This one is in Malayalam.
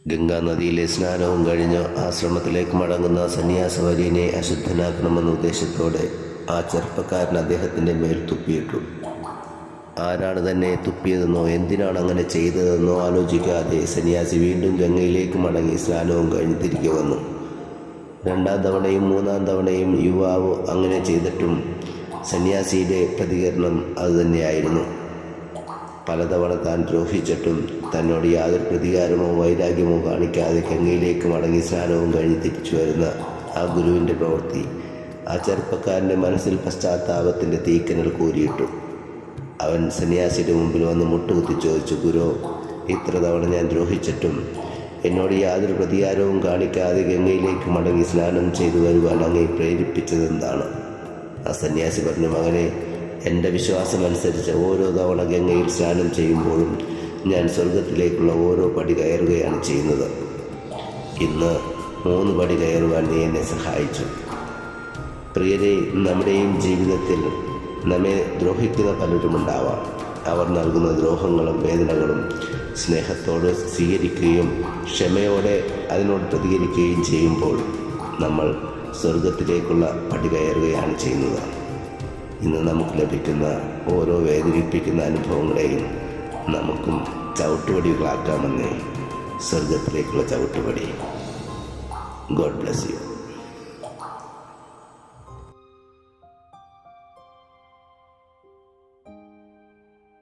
ഗംഗാനദിയിലെ സ്നാനവും കഴിഞ്ഞ് ആശ്രമത്തിലേക്ക് മടങ്ങുന്ന സന്യാസവര്യനെ അശുദ്ധനാക്കണമെന്ന ഉദ്ദേശത്തോടെ ആ ചെറുപ്പക്കാരൻ അദ്ദേഹത്തിൻ്റെ മേൽ തുപ്പിയിട്ടു. ആരാണ് തന്നെ തുപ്പിയതെന്നോ എന്തിനാണ് അങ്ങനെ ചെയ്തതെന്നോ ആലോചിക്കാതെ സന്യാസി വീണ്ടും ഗംഗയിലേക്ക് മടങ്ങി സ്നാനവും കഴിഞ്ഞ് തിരികെ വന്നു. 2ാം തവണയും 3ാം തവണയും യുവാവ് അങ്ങനെ ചെയ്തിട്ടും സന്യാസിയുടെ പ്രതികരണം അതുതന്നെയായിരുന്നു. പലതവണ താൻ ദ്രോഹിച്ചിട്ടും തന്നോട് യാതൊരു പ്രതികാരമോ വൈരാഗ്യമോ കാണിക്കാതെ ഗംഗയിലേക്ക് മടങ്ങി സ്നാനവും കഴിഞ്ഞ് തിരിച്ചു വരുന്ന ആ ഗുരുവിൻ്റെ പ്രവൃത്തി ആ ചെറുപ്പക്കാരൻ്റെ മനസ്സിൽ പശ്ചാത്താപത്തിൻ്റെ തീക്കനൽ കൂരിയിട്ടു. അവൻ സന്യാസിയുടെ മുമ്പിൽ വന്ന് മുട്ടുകുത്തി ചോദിച്ചു, ഗുരു, ഇത്ര തവണ ഞാൻ ദ്രോഹിച്ചിട്ടും എന്നോട് യാതൊരു പ്രതികാരവും കാണിക്കാതെ ഗംഗയിലേക്ക് മടങ്ങി സ്നാനം ചെയ്തു വരുവാൻ അങ്ങേ പ്രേരിപ്പിച്ചതെന്താണ്? ആ സന്യാസി പറഞ്ഞു, മകനെ, എൻ്റെ വിശ്വാസമനുസരിച്ച് ഓരോ തവണ ഗംഗയിൽ സ്നാനം ചെയ്യുമ്പോഴും ഞാൻ സ്വർഗത്തിലേക്കുള്ള ഓരോ പടി കയറുകയാണ് ചെയ്യുന്നത്. ഇന്ന് 3 പടി കയറുവാൻ നീ എന്നെ സഹായിച്ചു. പ്രിയരെ, നമ്മുടെയും ജീവിതത്തിൽ നമ്മെ ദ്രോഹിക്കുന്ന പലരുമുണ്ടാവാം. അവർ നൽകുന്ന ദ്രോഹങ്ങളും വേദനകളും സ്നേഹത്തോട് സ്വീകരിക്കുകയും ക്ഷമയോടെ അതിനോട് പ്രതികരിക്കുകയും ചെയ്യുമ്പോൾ നമ്മൾ സ്വർഗത്തിലേക്കുള്ള പടി കയറുകയാണ് ചെയ്യുന്നത്. ഇന്ന് നമുക്ക് ലഭിക്കുന്ന ഓരോ വേദനിപ്പിക്കുന്ന അനുഭവങ്ങളെയും നമുക്കും ചവിട്ടുപടികളാക്കാമെന്നേ, സ്വർഗത്തിലേക്കുള്ള ചവിട്ടുപടി. God bless you.